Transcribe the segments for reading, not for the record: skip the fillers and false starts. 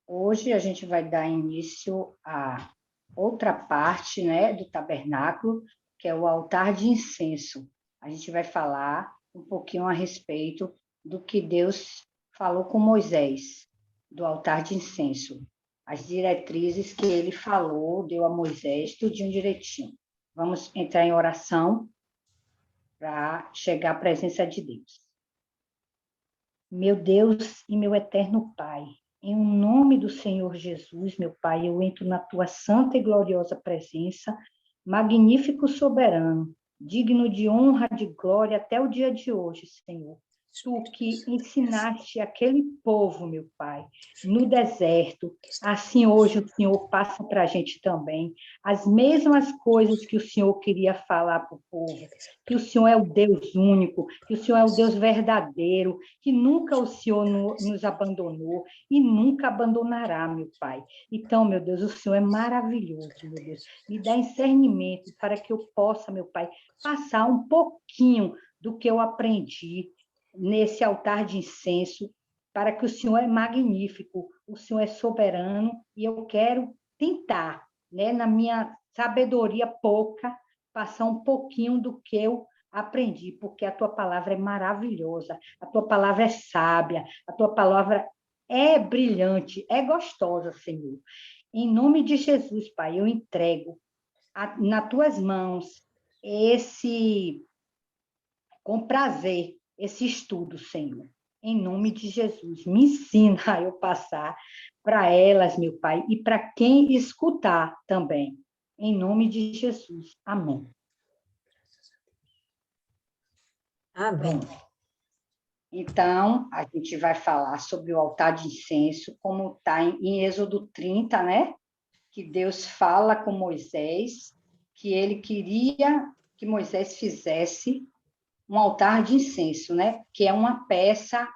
Hoje a gente vai dar início a outra parte, né, do tabernáculo, que é o altar de incenso. A gente vai falar um pouquinho a respeito do que Deus falou com Moisés, do altar de incenso. As diretrizes que ele falou, deu a Moisés, tudinho direitinho. Vamos entrar em oração para chegar à presença de Deus. Meu Deus e meu eterno Pai, em nome do Senhor Jesus, meu Pai, eu entro na tua santa e gloriosa presença, magnífico soberano, digno de honra, de glória até o dia de hoje, Senhor. Tu que ensinaste aquele povo, meu Pai, no deserto, assim hoje o Senhor passa para a gente também as mesmas coisas que o Senhor queria falar para o povo, que o Senhor é o Deus único, que o Senhor é o Deus verdadeiro, que nunca o Senhor nos abandonou e nunca abandonará, meu Pai. Então, meu Deus, o Senhor é maravilhoso, meu Deus. Me dá discernimento para que eu possa, meu Pai, passar um pouquinho do que eu aprendi nesse altar de incenso, para que o Senhor é magnífico, o Senhor é soberano, e eu quero tentar, né, na minha sabedoria pouca, passar um pouquinho do que eu aprendi, porque a tua palavra é maravilhosa, a tua palavra é sábia, a tua palavra é brilhante, é gostosa, Senhor. Em nome de Jesus, Pai, eu entrego nas tuas mãos com prazer, esse estudo, Senhor. Em nome de Jesus, me ensina a eu passar para elas, meu Pai, e para quem escutar também. Em nome de Jesus. Amém. Amém. Pronto. Então, a gente vai falar sobre o altar de incenso, como está em Êxodo 30, né? Que Deus fala com Moisés, que ele queria que Moisés fizesse um altar de incenso, né? Que é uma peça,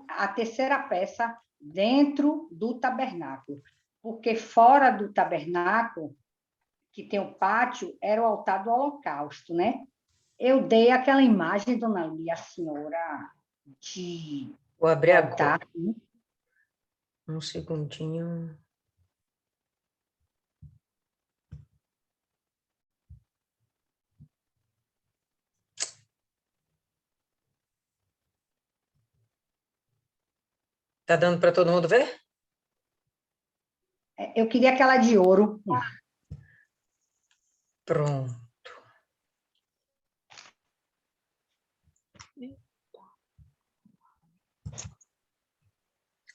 a terceira peça dentro do tabernáculo. Porque fora do tabernáculo, que tem o pátio, era o altar do holocausto, né? Eu dei aquela imagem, dona Lia, a senhora, de Vou abrir altar. agora. Um segundinho. Tá dando para todo mundo ver? Eu queria aquela de ouro. Pronto.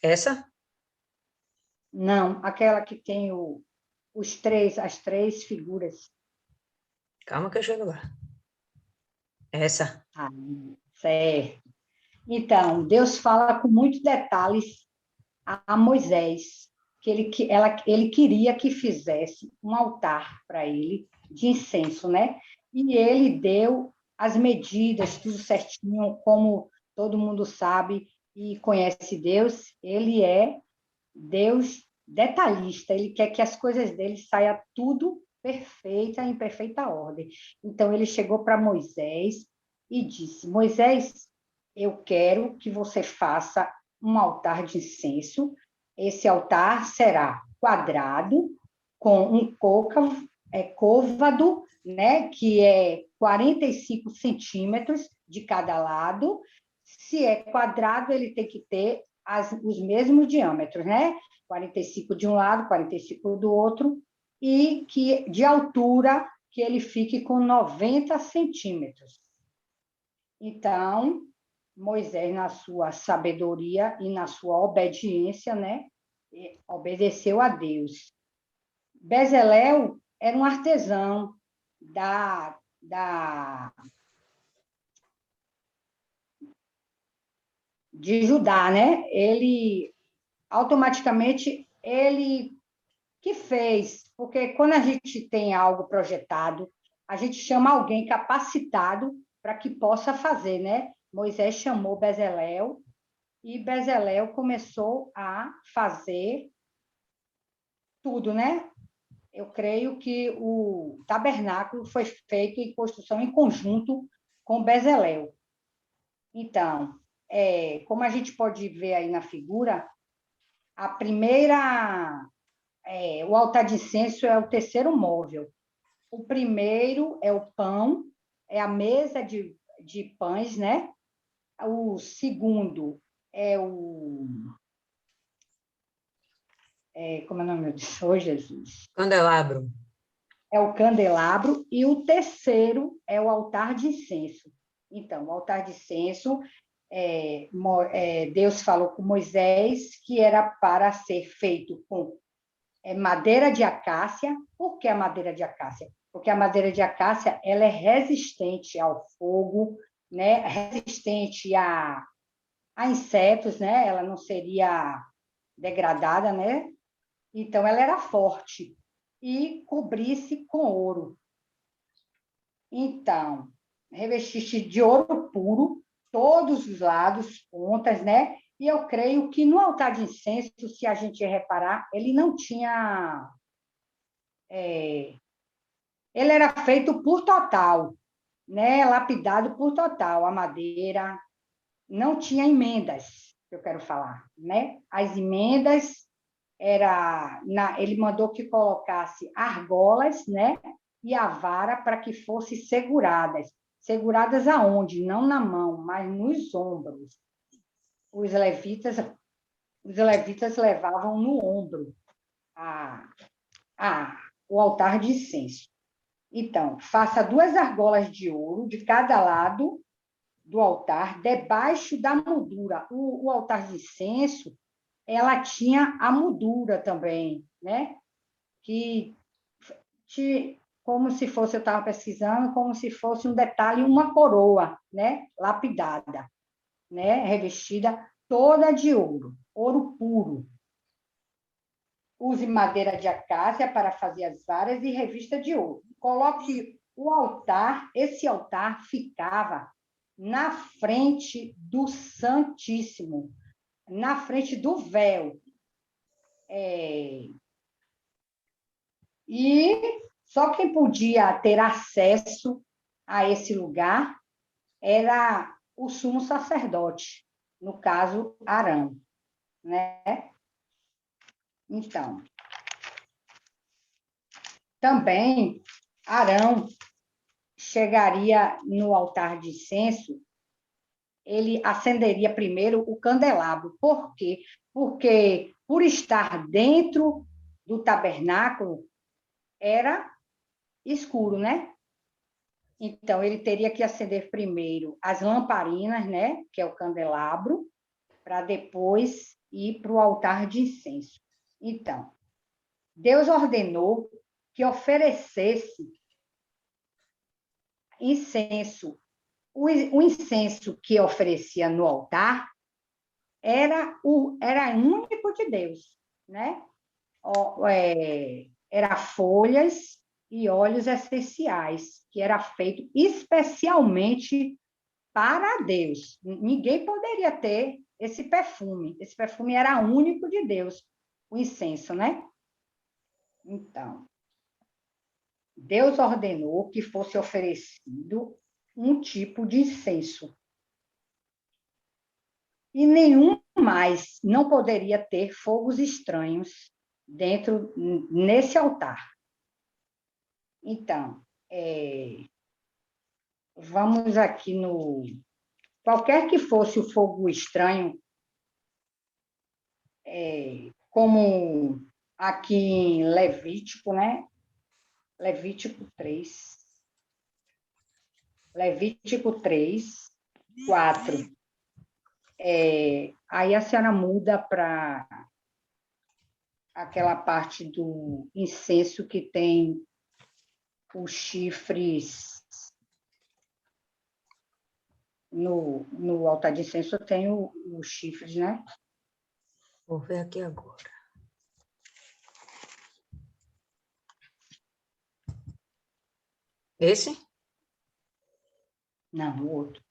Essa? Não, aquela que tem as três figuras. Calma que eu chego lá. Essa. Ah, certo. Então, Deus fala com muitos detalhes a Moisés, ele queria que fizesse um altar para ele de incenso, né? E ele deu as medidas, tudo certinho, como todo mundo sabe e conhece Deus, ele é Deus detalhista, ele quer que as coisas dele saiam tudo perfeita, em perfeita ordem. Então, ele chegou para Moisés e disse: Moisés, eu quero que você faça um altar de incenso. Esse altar será quadrado, com um côvado, né, que é 45 centímetros de cada lado. Se é quadrado, ele tem que ter os mesmos diâmetros, né? 45 de um lado, 45 do outro, e que de altura que ele fique com 90 centímetros. Então, Moisés, na sua sabedoria e na sua obediência, né, obedeceu a Deus. Bezalel era um artesão de Judá, né? Ele automaticamente ele que fez, porque quando a gente tem algo projetado, a gente chama alguém capacitado para que possa fazer, né? Moisés chamou Bezalel e Bezalel começou a fazer tudo, né? Eu creio que o tabernáculo foi feito em construção em conjunto com Bezalel. Então, como a gente pode ver aí na figura, A primeira, o altar de incenso é o terceiro móvel. O primeiro é o pão, é a mesa de pães, né? O segundo é como é o nome disso? Oh, Jesus. Candelabro. É o candelabro, e o terceiro é o altar de incenso. Então, o altar de incenso, Deus falou com Moisés que era para ser feito com madeira de acácia. Por que a madeira de acácia? Porque a madeira de acácia ela é resistente ao fogo, né? Resistente a insetos, né? Ela não seria degradada, né? Então, ela era forte e cobrisse com ouro. Então, revestiste de ouro puro, todos os lados, pontas, né? E eu creio que no altar de incenso, se a gente reparar, ele não tinha. Ele era feito por total, né? Lapidado por total. A madeira não tinha emendas, que eu quero falar, né? As emendas ele mandou que colocasse argolas, né? E a vara para que fossem seguradas. Seguradas aonde? Não na mão, mas nos ombros. Os levitas, os levitas levavam no ombro a, o altar de incenso. Então, faça 2 argolas de ouro de cada lado do altar, debaixo da moldura. O altar de incenso, ela tinha a moldura também, né? Que como se fosse, eu estava pesquisando, como se fosse um detalhe, uma coroa, né? Lapidada, né? Revestida toda de ouro, ouro puro. Use madeira de acácia para fazer as varas e revista de ouro. Coloque o altar, esse altar ficava na frente do Santíssimo, na frente do véu. E só quem podia ter acesso a esse lugar era o sumo sacerdote, no caso, Arão, né? Então, também Arão chegaria no altar de incenso, ele acenderia primeiro o candelabro. Por quê? Porque, por estar dentro do tabernáculo, era escuro, né? Então, ele teria que acender primeiro as lamparinas, né? Que é o candelabro, para depois ir para o altar de incenso. Então, Deus ordenou que oferecesse incenso. O incenso que oferecia no altar era único de Deus, né? Era folhas e óleos essenciais, que era feito especialmente para Deus. Ninguém poderia ter esse perfume. Esse perfume era único de Deus, o incenso, né? Então, Deus ordenou que fosse oferecido um tipo de incenso. E nenhum mais não poderia ter fogos estranhos nesse altar. Então, vamos aqui no... Qualquer que fosse o fogo estranho, como aqui em Levítico, né? Levítico 3. Levítico 3, 4. Aí a senhora muda para aquela parte do incenso que tem os chifres. No altar de incenso tem os chifres, né? Vou ver aqui agora. Esse? Não, o outro.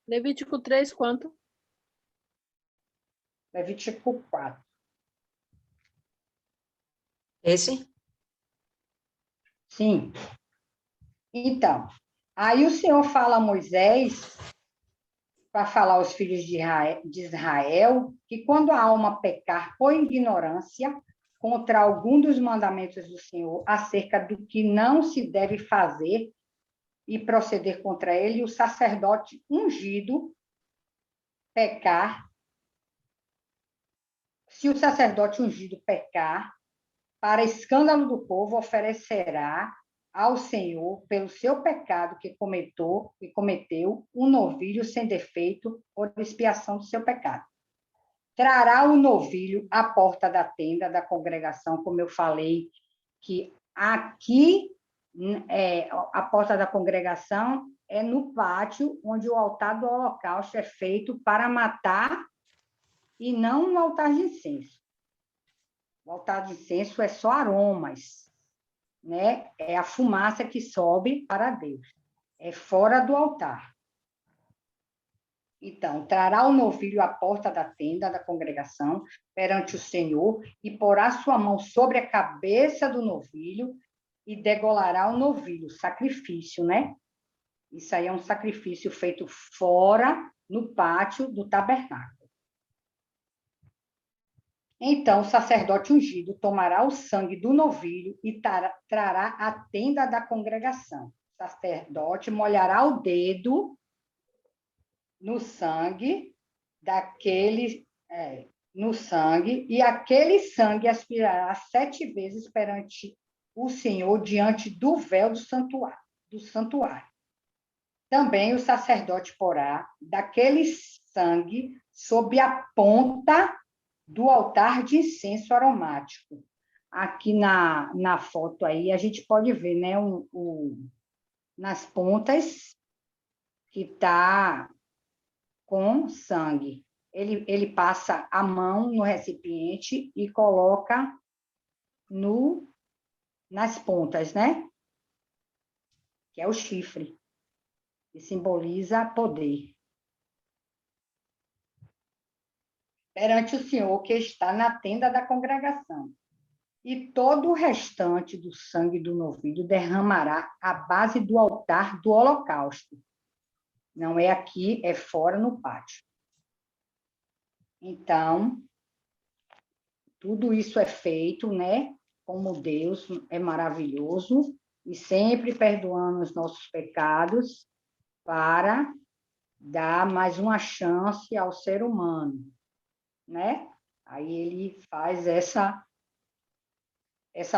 Levítico 3, quanto? Levítico 4. Esse? Sim. Então, aí o Senhor fala a Moisés, para falar aos filhos de Israel, que quando a alma pecar por ignorância contra algum dos mandamentos do Senhor, acerca do que não se deve fazer e proceder contra ele, o sacerdote ungido pecar, se o sacerdote ungido pecar, para escândalo do povo, oferecerá ao Senhor, pelo seu pecado que cometeu, um novilho sem defeito por expiação do seu pecado. Trará o novilho à porta da tenda da congregação, como eu falei, que aqui a porta da congregação é no pátio, onde o altar do holocausto é feito para matar e não no altar de incenso. O altar de incenso é só aromas, né? É a fumaça que sobe para Deus. É fora do altar. Então, trará o novilho à porta da tenda da congregação perante o Senhor e porá sua mão sobre a cabeça do novilho e degolará o novilho, sacrifício, né? Isso aí é um sacrifício feito fora, no pátio do tabernáculo. Então, o sacerdote ungido tomará o sangue do novilho e trará à tenda da congregação. O sacerdote molhará o dedo no sangue no sangue, e aquele sangue aspirará 7 vezes perante o Senhor diante do véu do santuário. Também o sacerdote porá daquele sangue sob a ponta do altar de incenso aromático. Aqui na foto aí, a gente pode ver, né, nas pontas que está com sangue. Ele passa a mão no recipiente e coloca nas pontas, né? Que é o chifre, que simboliza poder. Perante o Senhor que está na tenda da congregação. E todo o restante do sangue do novilho derramará à base do altar do holocausto. Não é aqui, é fora no pátio. Então, tudo isso é feito, né? Como Deus é maravilhoso e sempre perdoando os nossos pecados para dar mais uma chance ao ser humano, né? Aí ele faz essa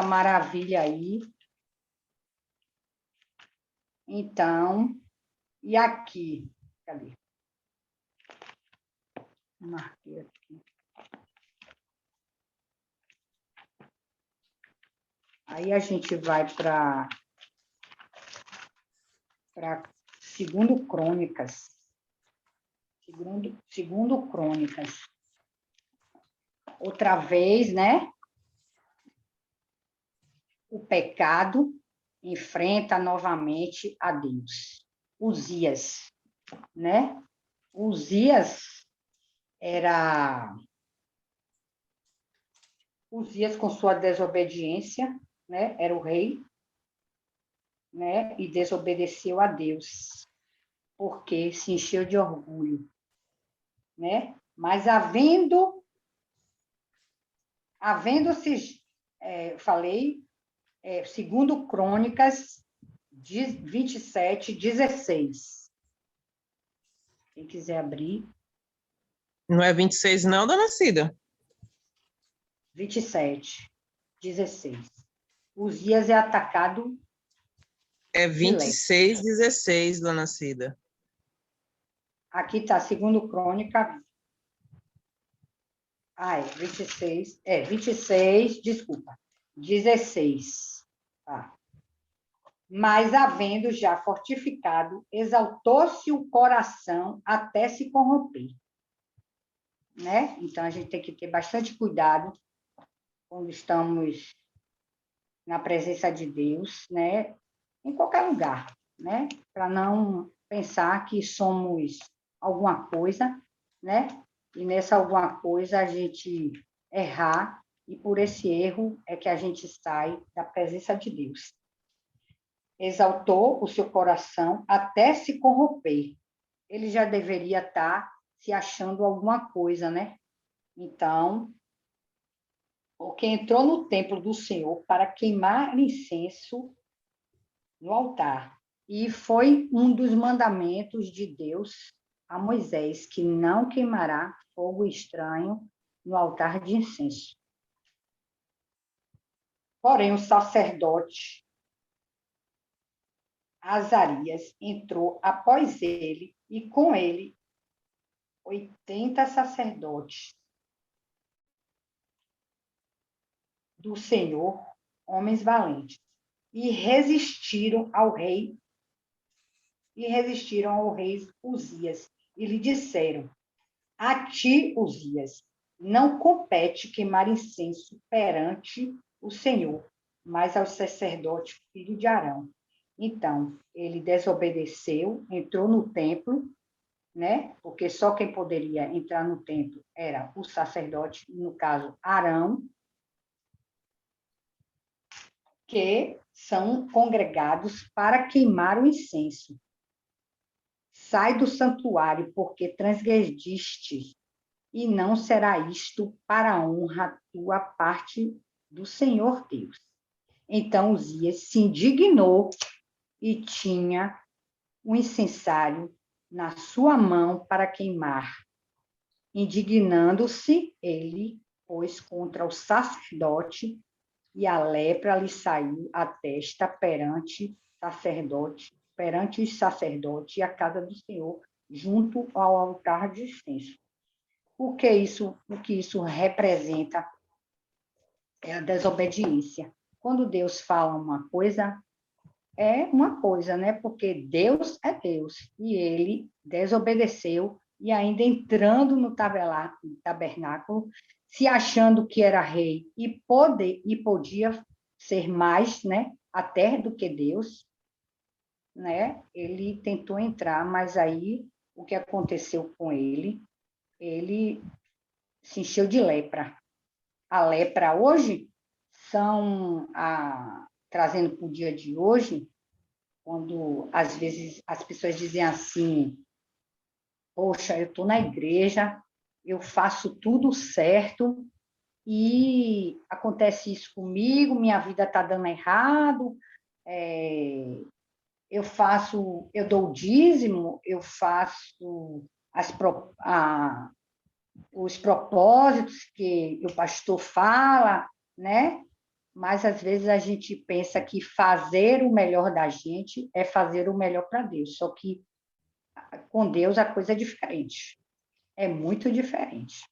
maravilha aí. Então, e aqui? Cadê? Marquei aqui. Aí a gente vai para segundo Crônicas. Segundo Crônicas. Outra vez, né? O pecado enfrenta novamente a Deus. Uzias, né? Uzias com sua desobediência, né? Era o rei, né? E desobedeceu a Deus, porque se encheu de orgulho, né? Mas havendo-se, falei, segundo Crônicas 27, 16. Quem quiser abrir. Não é 26 não, dona Cida? 27, 16. Uzias é atacado. É 26, 16, dona Cida. Aqui está, segundo Crônica. 26, desculpa. 16. Tá. Mas, havendo já fortificado, exaltou-se o coração até se corromper. Né? Então, a gente tem que ter bastante cuidado quando estamos na presença de Deus, né? Em qualquer lugar, né? Para não pensar que somos alguma coisa, né? E nessa alguma coisa a gente errar, e por esse erro é que a gente sai da presença de Deus. exaltou o seu coração até se corromper. Ele já deveria estar se achando alguma coisa, né? Então, o que entrou no templo do Senhor para queimar incenso no altar. E foi um dos mandamentos de Deus a Moisés, que não queimará fogo estranho no altar de incenso. Porém, o sacerdote Azarias entrou após ele, e com ele 80 sacerdotes do Senhor, homens valentes, e resistiram ao rei Uzias, e lhe disseram: a ti, Uzias, não compete queimar incenso perante o Senhor, mas ao sacerdote filho de Arão. Então, ele desobedeceu, entrou no templo, né? Porque só quem poderia entrar no templo era o sacerdote, no caso, Arão, que são congregados para queimar o incenso. Sai do santuário, porque transgrediste, e não será isto para a honra tua parte do Senhor Deus. Então Uzias se indignou e tinha um incensário na sua mão para queimar. Indignando-se ele, pois, contra o sacerdote, e a lepra lhe saiu à testa perante os sacerdotes e a casa do Senhor, junto ao altar de incenso. O que isso representa é a desobediência. Quando Deus fala uma coisa, é uma coisa, né? Porque Deus é Deus, e ele desobedeceu, e ainda entrando no tabernáculo, se achando que era rei e podia ser mais, né? Até do que Deus, né? Ele tentou entrar, mas aí o que aconteceu com ele? Ele se encheu de lepra. A lepra hoje trazendo para o dia de hoje, quando às vezes as pessoas dizem assim: poxa, eu estou na igreja, eu faço tudo certo e acontece isso comigo, minha vida está dando errado, eu dou o dízimo, eu faço os propósitos que o pastor fala, né? Mas às vezes a gente pensa que fazer o melhor da gente é fazer o melhor para Deus, só que com Deus a coisa é diferente, é muito diferente.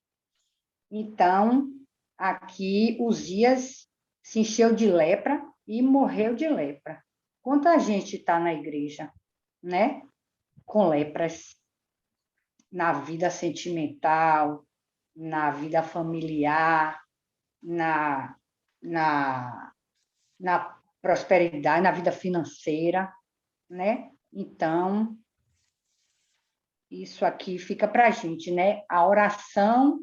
Então, aqui Uzias se encheu de lepra e morreu de lepra. Quanta gente está na igreja, né? Com lepras na vida sentimental, na vida familiar, na, na, na prosperidade, na vida financeira, né? Então, isso aqui fica para a gente, né? A oração,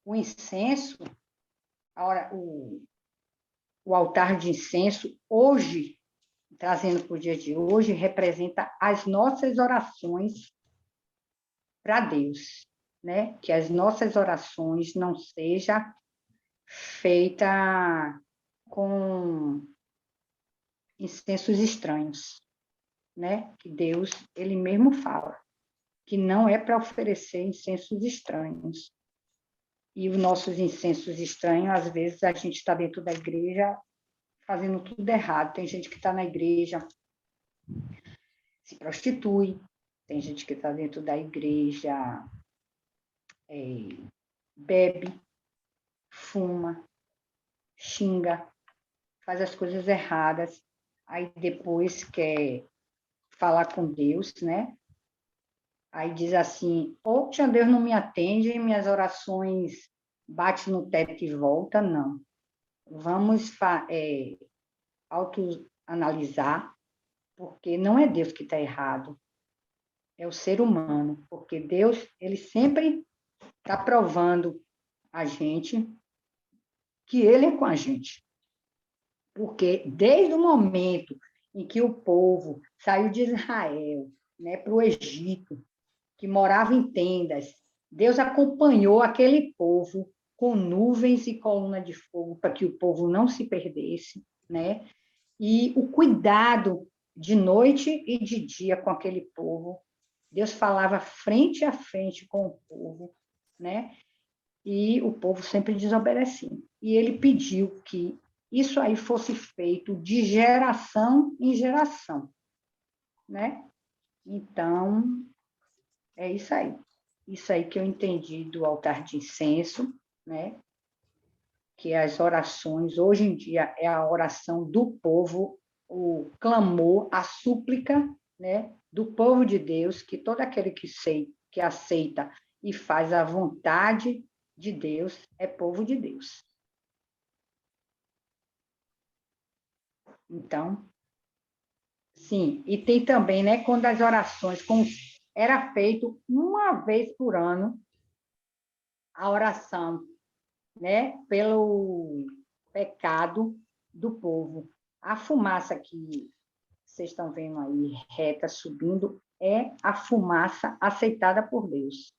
o incenso, o altar de incenso, hoje, trazendo para o dia de hoje, representa as nossas orações para Deus, né? Que as nossas orações não sejam feitas com incensos estranhos, né? Que Deus, ele mesmo fala, que não é para oferecer incensos estranhos. E os nossos incensos estranhos, às vezes, a gente está dentro da igreja fazendo tudo errado. Tem gente que está na igreja, se prostitui, tem gente que está dentro da igreja, bebe, fuma, xinga, faz as coisas erradas, aí depois quer falar com Deus, né? Aí diz assim: poxa, Deus não me atende, minhas orações batem no teto e volta. Não. Vamos autoanalisar, porque não é Deus que está errado, é o ser humano, porque Deus, ele sempre está provando a gente que ele é com a gente. Porque desde o momento em que o povo saiu de Israel, né, para o Egito, que morava em tendas. Deus acompanhou aquele povo com nuvens e coluna de fogo para que o povo não se perdesse, né? E o cuidado de noite e de dia com aquele povo. Deus falava frente a frente com o povo, né? E o povo sempre desobedecia. E ele pediu que isso aí fosse feito de geração em geração, né? Então, é isso aí. Isso aí que eu entendi do altar de incenso, né? Que as orações, hoje em dia, é a oração do povo, o clamor, a súplica, né? Do povo de Deus, que todo aquele que aceita e faz a vontade de Deus é povo de Deus. Então, sim, e tem também, né, quando as orações, era feito uma vez por ano, a oração, né, pelo pecado do povo. A fumaça que vocês estão vendo aí, reta, subindo, é a fumaça aceitada por Deus,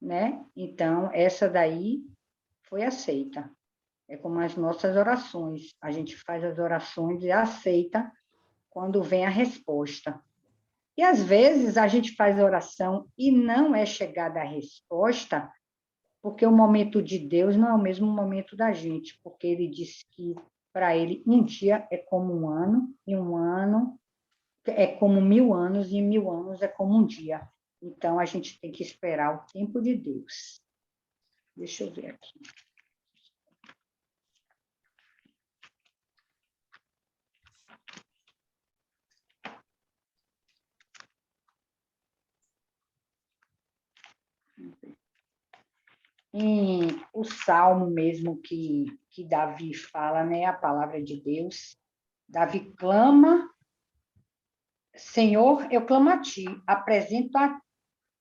né? Então, essa daí foi aceita. É como as nossas orações. A gente faz as orações e aceita quando vem a resposta. E, às vezes, a gente faz a oração e não é chegada a resposta, porque o momento de Deus não é o mesmo momento da gente, porque ele disse que, para ele, um dia é como um ano, e um ano é como 1000 anos, e 1000 anos é como um dia. Então, a gente tem que esperar o tempo de Deus. Deixa eu ver aqui. Em o salmo mesmo que Davi fala, né, a palavra de Deus, Davi clama, Senhor, eu clamo a ti,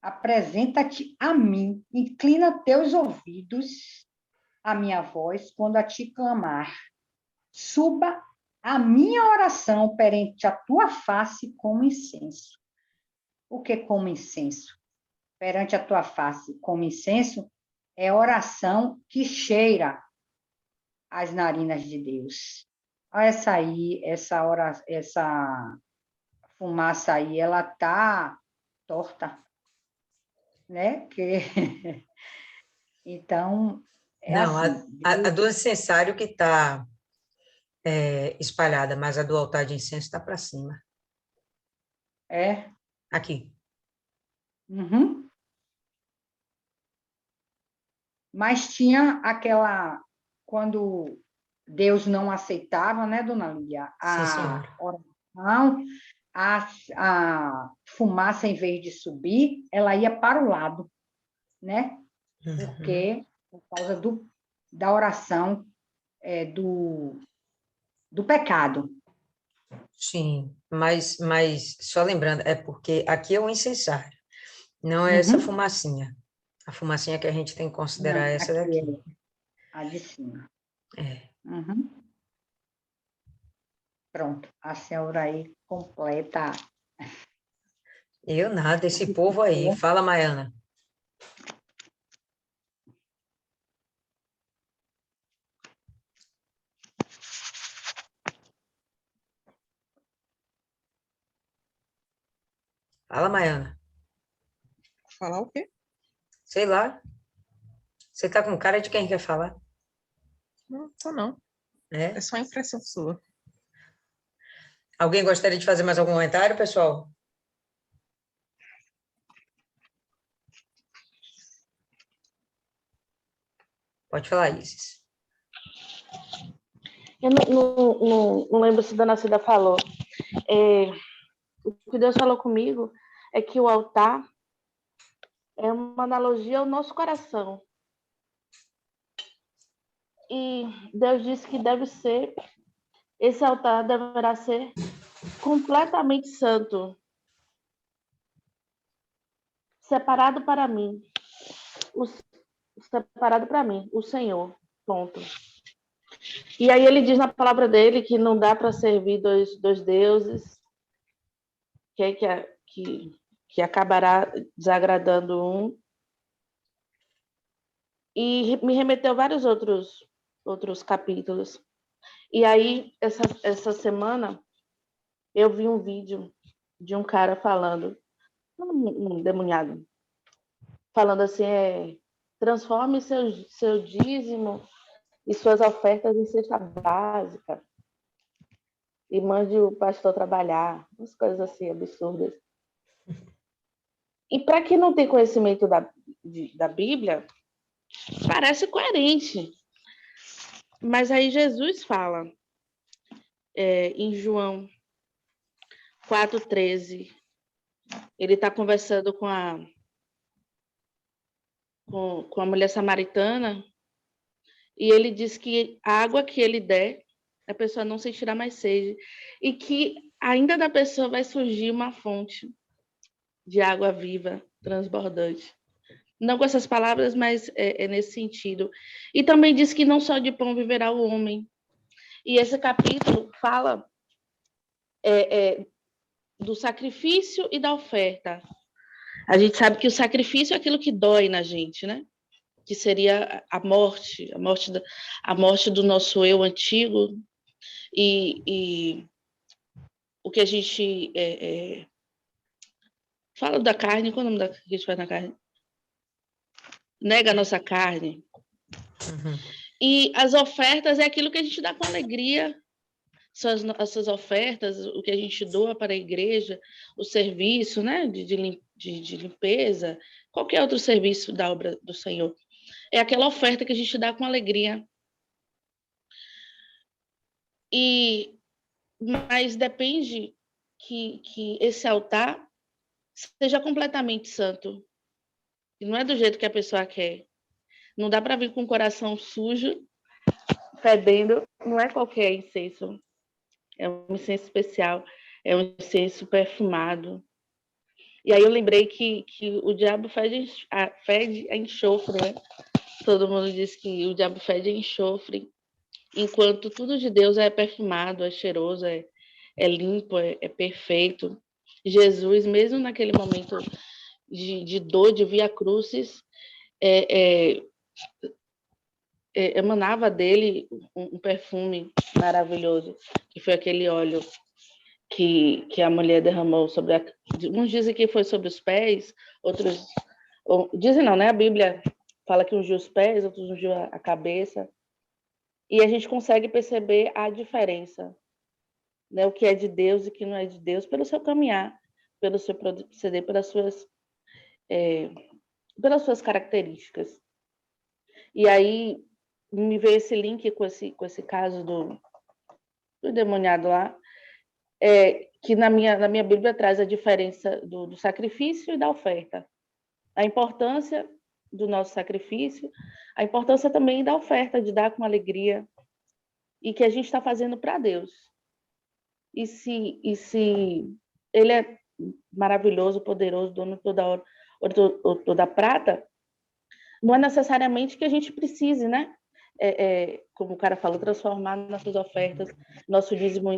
apresenta-te a mim, inclina teus ouvidos à minha voz quando a ti clamar. Suba a minha oração perante a tua face como incenso. O que como incenso? Perante a tua face como incenso é oração que cheira as narinas de Deus. Essa aí, essa fumaça aí, ela tá torta, né? Então, é Não, assim. a do incensário que está espalhada, mas a do altar de incenso está para cima. É. Aqui. Uhum. Mas tinha aquela, quando Deus não aceitava, né, dona Lídia, Sim, a senhora. oração, a fumaça, em vez de subir, ela ia para o lado, né? Uhum. Porque, por causa da oração, do pecado. Sim, mas só lembrando, é porque aqui é o incensário, não é essa Uhum. fumacinha. A fumacinha que a gente tem que considerar Não, é essa aqui é daqui. a de cima. É. Uhum. Pronto, a senhora aí completa. Eu nada, esse povo aí. Fala, Maiana. Fala, Maiana. Falar o quê? Sei lá. Você tá com cara de quem quer falar? Não, só não. É É? só impressão sua. Alguém gostaria de fazer mais algum comentário, pessoal? Pode falar, Isis. Eu não lembro se a Dona Cida falou. O que Deus falou comigo é que o altar é uma analogia ao nosso coração. E Deus disse que esse altar deverá ser completamente santo, separado para mim, separado para mim, o Senhor. Ponto. E aí ele diz na palavra dele que não dá para servir dois deuses, que acabará desagradando um. E me remeteu a vários outros capítulos. E aí, essa semana, eu vi um vídeo de um cara falando, um demoniado, falando assim, transforme seu dízimo e suas ofertas em cesta básica e mande o pastor trabalhar, umas coisas assim absurdas. E para quem não tem conhecimento da Bíblia, parece coerente. Mas aí Jesus fala, em João 4,13, ele está conversando com a mulher samaritana, e ele diz que a água que ele der, a pessoa não sentirá mais sede, e que ainda da pessoa vai surgir uma fonte de água viva, transbordante. Não com essas palavras, mas é nesse sentido. E também diz que não só de pão viverá o homem. E esse capítulo fala do sacrifício e da oferta. A gente sabe que o sacrifício é aquilo que dói na gente, né? Que seria a morte do nosso eu antigo, e o que a gente fala da carne. Qual é o nome que a gente faz na carne? Nega a nossa carne. Uhum. E as ofertas é aquilo que a gente dá com alegria. São essas ofertas, o que a gente doa para a igreja, o serviço, né, de limpeza, qualquer outro serviço da obra do Senhor. É aquela oferta que a gente dá com alegria. Mas depende que esse altar seja completamente santo. E não é do jeito que a pessoa quer. Não dá para vir com o coração sujo, fedendo. Não é qualquer incenso. É um incenso especial. É um incenso perfumado. E aí eu lembrei que o diabo fede a enxofre, né? Todo mundo diz que o diabo fede a enxofre, enquanto tudo de Deus é perfumado, é cheiroso, é limpo, é perfeito. Jesus, mesmo naquele momento de dor, de via crucis, emanava dele um perfume maravilhoso, que foi aquele óleo que a mulher derramou sobre uns dizem que foi sobre os pés, outros dizem não, né? A Bíblia fala que ungiu os pés, outros ungiu a cabeça. E a gente consegue perceber a diferença, né? O que é de Deus e o que não é de Deus, pelo seu caminhar, pelo seu proceder, pelas suas características. E aí me veio esse link com esse caso do demoniado lá, que na minha Bíblia traz a diferença do sacrifício e da oferta. A importância do nosso sacrifício, a importância também da oferta, de dar com alegria, e que a gente está fazendo para Deus. E se Ele é maravilhoso, poderoso, dono de toda a prata, não é necessariamente que a gente precise, né? Como o cara falou, transformar nossas ofertas, nosso dízimo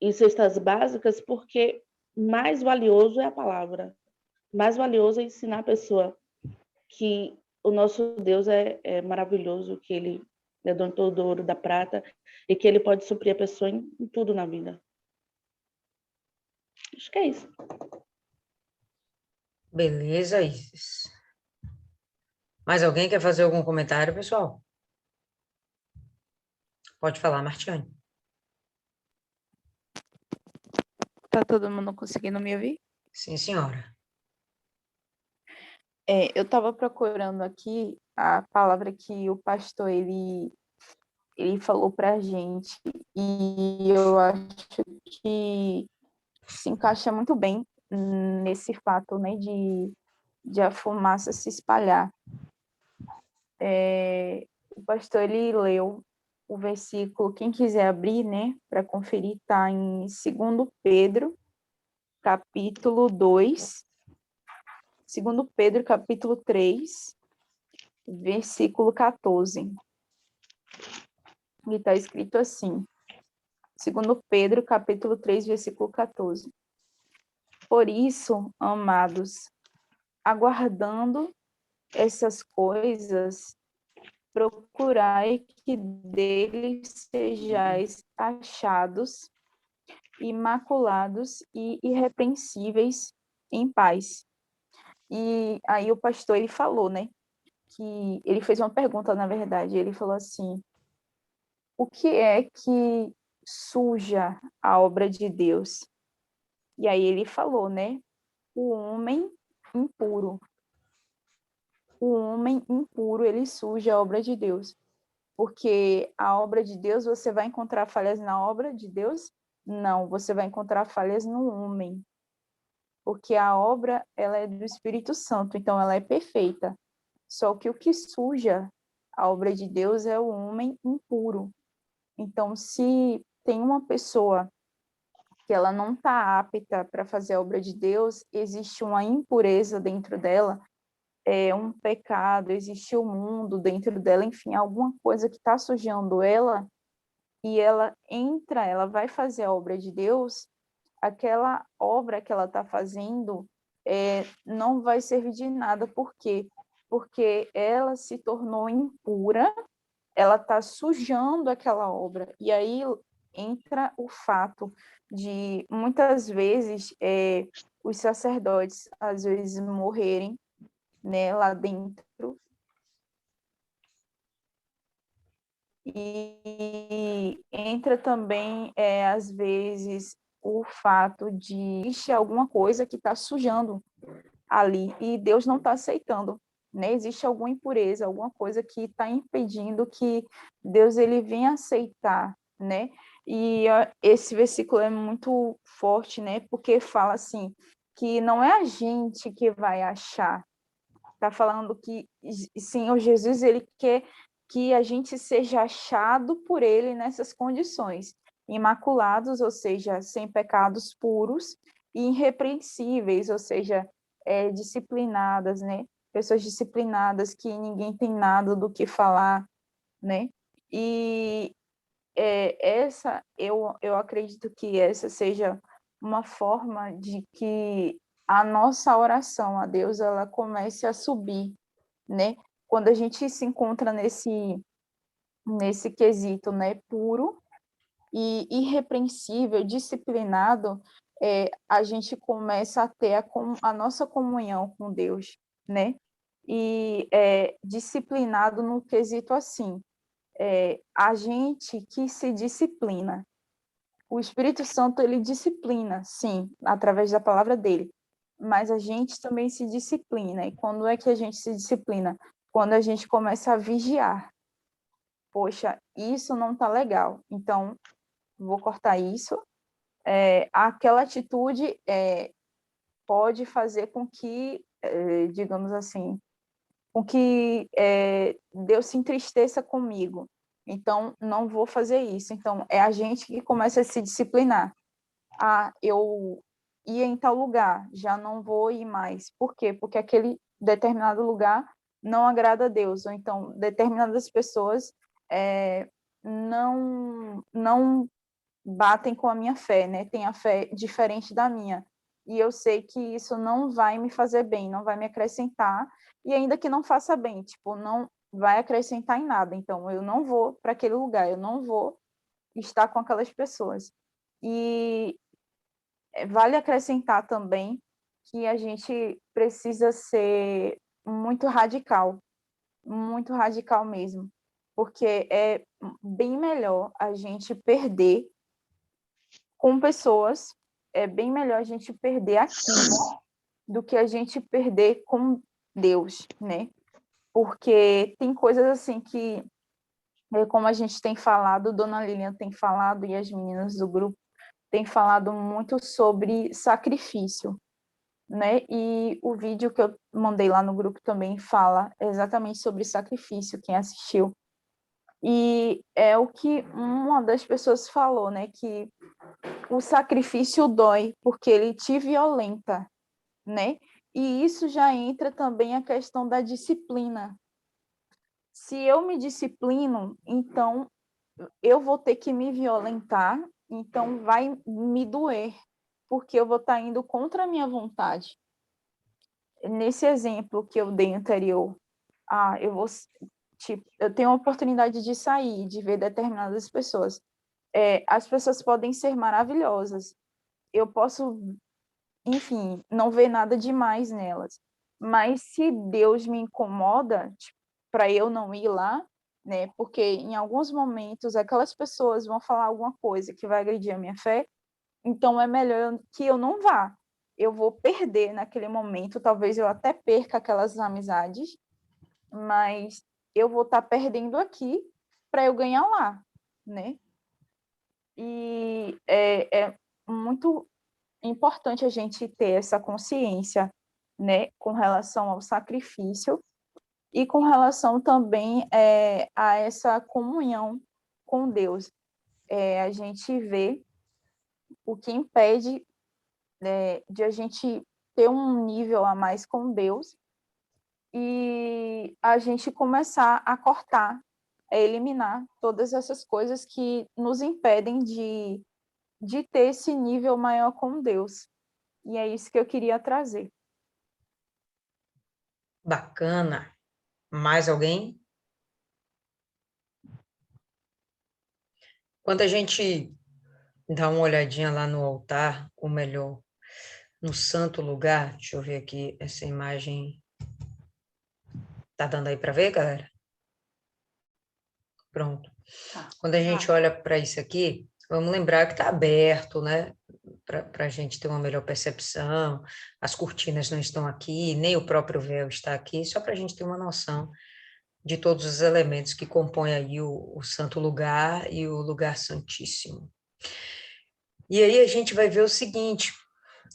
em cestas básicas, porque mais valioso é a palavra. Mais valioso é ensinar a pessoa que o nosso Deus é maravilhoso, que Ele é dono de todo o ouro, da prata, e que Ele pode suprir a pessoa em tudo na vida. Acho que é isso. Beleza, Isis. Mais alguém quer fazer algum comentário, pessoal? Pode falar, Martiane. Tá todo mundo conseguindo me ouvir? Sim, senhora. Eu estava procurando aqui a palavra que o pastor ele falou para a gente, e eu acho que se encaixa muito bem nesse fato, né, de a fumaça se espalhar. O pastor ele leu o versículo, quem quiser abrir, né, para conferir, está em 2 Pedro, capítulo 2, 2 Pedro, capítulo 3, versículo 14. E está escrito assim, segundo Pedro, capítulo 3, versículo 14. Por isso, amados, aguardando essas coisas, procurai que deles sejais achados, imaculados e irrepreensíveis em paz. E aí o pastor, ele falou, né, que ele fez uma pergunta, na verdade, ele falou assim, o que é que suja a obra de Deus? E aí ele falou, né, o homem impuro. O homem impuro, ele suja a obra de Deus. Porque a obra de Deus, você vai encontrar falhas na obra de Deus? Não, você vai encontrar falhas no homem. Porque a obra, ela é do Espírito Santo, então ela é perfeita. Só que o que suja a obra de Deus é o homem impuro. Então, se tem uma pessoa que ela não está apta para fazer a obra de Deus, existe uma impureza dentro dela, é um pecado, existe o mundo dentro dela, enfim, alguma coisa que está sujando ela, e ela entra, ela vai fazer a obra de Deus, aquela obra que ela está fazendo não vai servir de nada. Por quê? Porque ela se tornou impura, ela está sujando aquela obra. E aí entra o fato de, muitas vezes, os sacerdotes, às vezes, morrerem, né, lá dentro. E entra também, às vezes, o fato de existe alguma coisa que está sujando ali e Deus não está aceitando, né? Existe alguma impureza, alguma coisa que está impedindo que Deus ele venha aceitar, né? E esse versículo é muito forte, né? Porque fala assim que não é a gente que vai achar. Está falando que Senhor Jesus ele quer que a gente seja achado por ele nessas condições, imaculados, ou seja, sem pecados puros, e irrepreensíveis, ou seja, disciplinadas, né? Pessoas disciplinadas que ninguém tem nada do que falar, né? E eu acredito que essa seja uma forma de que a nossa oração a Deus ela comece a subir, né? Quando a gente se encontra nesse quesito, né, puro e irrepreensível, disciplinado, a gente começa a ter a nossa comunhão com Deus, né? E disciplinado no quesito assim, a gente que se disciplina. O Espírito Santo, ele disciplina, sim, através da palavra dele, mas a gente também se disciplina. E quando é que a gente se disciplina? Quando a gente começa a vigiar. Poxa, isso não está legal, então vou cortar isso. Aquela atitude pode fazer com que, digamos assim, com que Deus se entristeça comigo. Então, não vou fazer isso. Então, é a gente que começa a se disciplinar. Eu ia em tal lugar, já não vou ir mais. Por quê? Porque aquele determinado lugar não agrada a Deus. Ou então, determinadas pessoas não batem com a minha fé, né? Tem a fé diferente da minha. E eu sei que isso não vai me fazer bem, não vai me acrescentar, e ainda que não faça bem, tipo, não vai acrescentar em nada. Então, eu não vou para aquele lugar, eu não vou estar com aquelas pessoas. E vale acrescentar também que a gente precisa ser muito radical mesmo, porque é bem melhor a gente perder com pessoas, é bem melhor a gente perder aquilo do que a gente perder com Deus, né? Porque tem coisas assim que, como a gente tem falado, Dona Lilian tem falado e as meninas do grupo têm falado muito sobre sacrifício, né? E o vídeo que eu mandei lá no grupo também fala exatamente sobre sacrifício, quem assistiu. E é o que uma das pessoas falou, né? Que o sacrifício dói porque ele te violenta, né? E isso já entra também a questão da disciplina. Se eu me disciplino, então eu vou ter que me violentar, então vai me doer, porque eu vou estar indo contra a minha vontade. Nesse exemplo que eu dei anterior, eu tenho a oportunidade de sair, de ver determinadas pessoas. As pessoas podem ser maravilhosas. Eu posso, enfim, não ver nada demais nelas. Mas se Deus me incomoda, para eu não ir lá, né? Porque em alguns momentos aquelas pessoas vão falar alguma coisa que vai agredir a minha fé, então é melhor que eu não vá. Eu vou perder naquele momento, talvez eu até perca aquelas amizades, mas eu vou estar perdendo aqui para eu ganhar lá, né? E é muito importante a gente ter essa consciência, né, com relação ao sacrifício e com relação também a essa comunhão com Deus. A gente vê o que impede de a gente ter um nível a mais com Deus e a gente começar a cortar, a eliminar todas essas coisas que nos impedem de ter esse nível maior com Deus. E é isso que eu queria trazer. Bacana. Mais alguém? Quando a gente dá uma olhadinha lá no altar, ou melhor, no santo lugar, deixa eu ver aqui essa imagem. Tá dando aí para ver, galera? Pronto. Quando a gente olha para isso aqui, vamos lembrar que está aberto, né? Para a gente ter uma melhor percepção. As cortinas não estão aqui, nem o próprio véu está aqui, só para a gente ter uma noção de todos os elementos que compõem aí o santo lugar e o lugar santíssimo. E aí a gente vai ver o seguinte,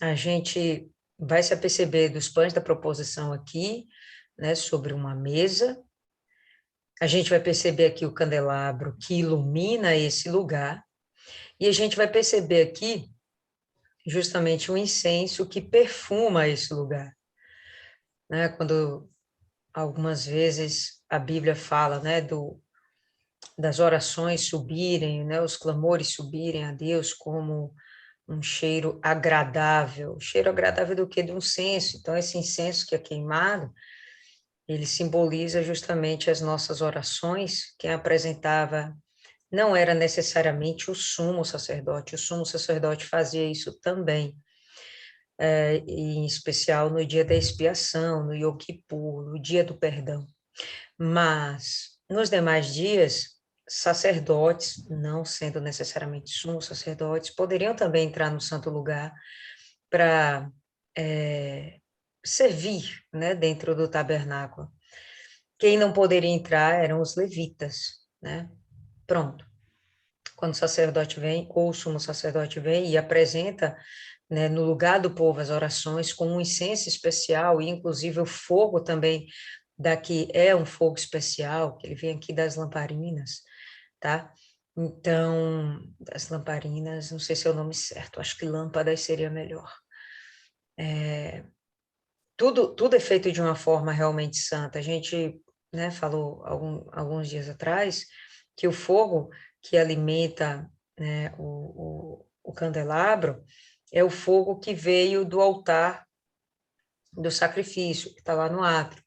a gente vai se aperceber dos pães da proposição aqui, né, sobre uma mesa. A gente vai perceber aqui o candelabro que ilumina esse lugar. E a gente vai perceber aqui justamente o incenso que perfuma esse lugar. Né? Quando algumas vezes a Bíblia fala, né, das orações subirem, né, os clamores subirem a Deus como um cheiro agradável. Cheiro agradável do quê? De um incenso. Então, esse incenso que é queimado, ele simboliza justamente as nossas orações. Quem apresentava não era necessariamente o sumo sacerdote fazia isso também, em especial no dia da expiação, no Yom Kippur, no dia do perdão. Mas, nos demais dias, sacerdotes, não sendo necessariamente sumos sacerdotes, poderiam também entrar no santo lugar para servir, né, dentro do tabernáculo. Quem não poderia entrar eram os levitas, né? Pronto. Quando o sacerdote vem, ou o sumo sacerdote vem e apresenta, né, no lugar do povo as orações com um incenso especial, e inclusive o fogo também daqui é um fogo especial, que ele vem aqui das lamparinas, tá? Então, das lamparinas, não sei se é o nome certo, acho que lâmpadas seria melhor. Tudo é feito de uma forma realmente santa. A gente, né, falou alguns dias atrás que o fogo que alimenta, né, o candelabro é o fogo que veio do altar do sacrifício, que está lá no átrio.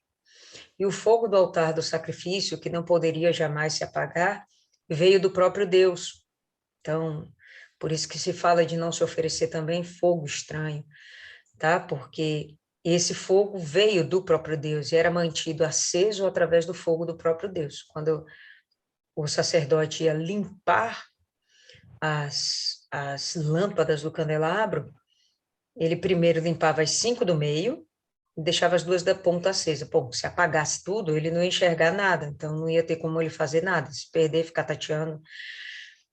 E o fogo do altar do sacrifício, que não poderia jamais se apagar, veio do próprio Deus. Então, por isso que se fala de não se oferecer também fogo estranho, tá? Porque esse fogo veio do próprio Deus e era mantido aceso através do fogo do próprio Deus. Quando o sacerdote ia limpar as lâmpadas do candelabro, ele primeiro limpava as 5 do meio e deixava as 2 da ponta acesa. Bom, se apagasse tudo, ele não ia enxergar nada, então não ia ter como ele fazer nada. Se perder, ficar tateando,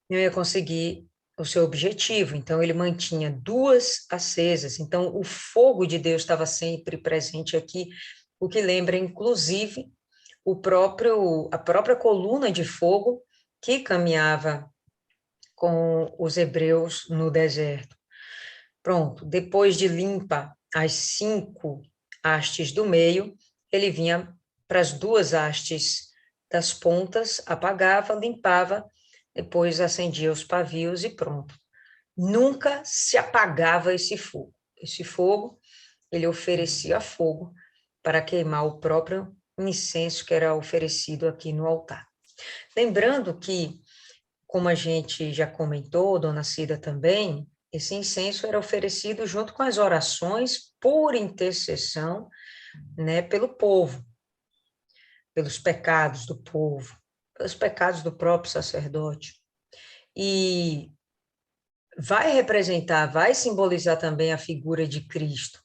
não ia conseguir o seu objetivo. Então, ele mantinha 2 acesas. Então, o fogo de Deus estava sempre presente aqui, o que lembra, inclusive, a própria coluna de fogo que caminhava com os hebreus no deserto. Pronto, depois de limpa as 5 hastes do meio, ele vinha para as 2 hastes das pontas, apagava, limpava depois acendia os pavios e pronto. Nunca se apagava esse fogo. Esse fogo, ele oferecia fogo para queimar o próprio incenso que era oferecido aqui no altar. Lembrando que, como a gente já comentou, Dona Cida também, esse incenso era oferecido junto com as orações por intercessão, né, pelo povo, pelos pecados do povo, pelos pecados do próprio sacerdote. E vai representar, vai simbolizar também a figura de Cristo.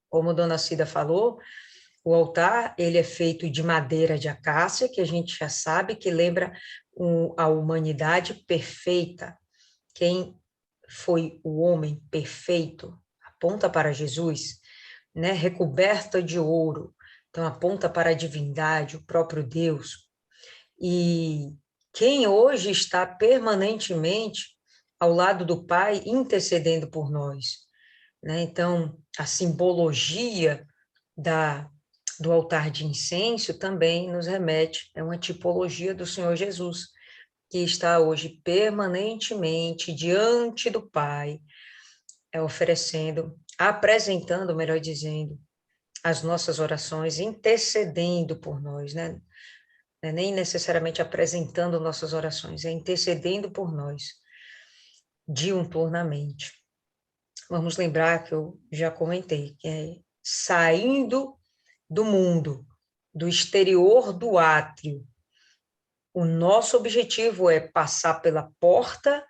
Como Dona Cida falou, o altar, ele é feito de madeira de acácia, que a gente já sabe que lembra a humanidade perfeita. Quem foi o homem perfeito? Aponta para Jesus, né? Recoberta de ouro. Então, aponta para a divindade, o próprio Deus. E quem hoje está permanentemente ao lado do Pai, intercedendo por nós, né? Então, a simbologia do altar de incenso também nos remete, é uma tipologia do Senhor Jesus, que está hoje permanentemente diante do Pai, oferecendo, apresentando, melhor dizendo, as nossas orações, intercedendo por nós, né? Não é nem necessariamente apresentando nossas orações, é intercedendo por nós, diuturnamente. Vamos lembrar que eu já comentei, que é saindo do mundo, do exterior do átrio. O nosso objetivo é passar pela porta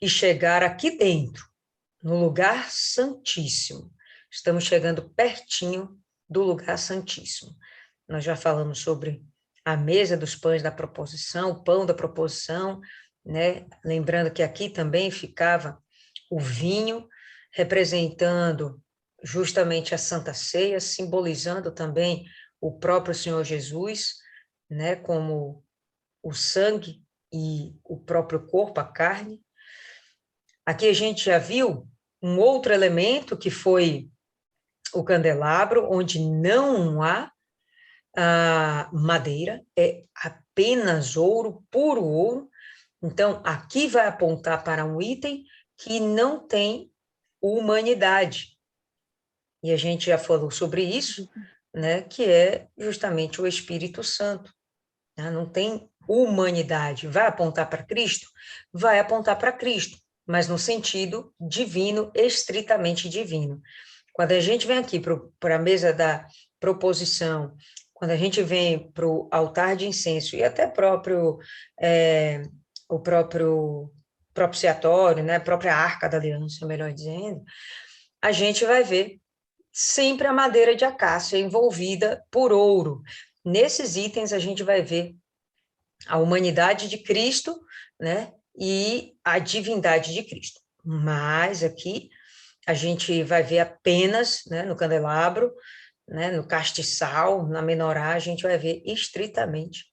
e chegar aqui dentro, no lugar santíssimo. Estamos chegando pertinho do lugar santíssimo. Nós já falamos sobre a mesa dos pães da proposição, o pão da proposição, né? Lembrando que aqui também ficava o vinho, representando justamente a Santa Ceia, simbolizando também o próprio Senhor Jesus, né? Como o sangue e o próprio corpo, a carne. Aqui a gente já viu um outro elemento que foi o candelabro, onde não há madeira, é apenas ouro, puro ouro. Então, aqui vai apontar para um item que não tem humanidade. E a gente já falou sobre isso, né, que é justamente o Espírito Santo. Né? Não tem humanidade. Vai apontar para Cristo? Vai apontar para Cristo, mas no sentido divino, estritamente divino. Quando a gente vem aqui para a mesa da proposição, quando a gente vem para o altar de incenso e até o próprio propiciatório, né, a própria arca da aliança, melhor dizendo, a gente vai ver sempre a madeira de acácia envolvida por ouro. Nesses itens a gente vai ver a humanidade de Cristo, né, e a divindade de Cristo. Mas aqui a gente vai ver apenas, né, no candelabro, né, no castiçal, na menorá, a gente vai ver estritamente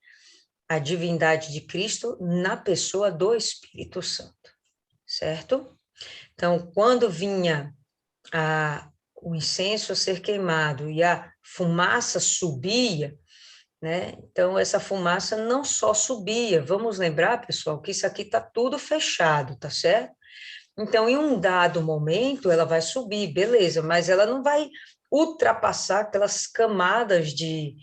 a divindade de Cristo na pessoa do Espírito Santo, certo? Então, quando vinha o incenso a ser queimado e a fumaça subia, né? Então, essa fumaça não só subia, vamos lembrar, pessoal, que isso aqui está tudo fechado, tá certo? Então, em um dado momento, ela vai subir, beleza, mas ela não vai ultrapassar aquelas camadas de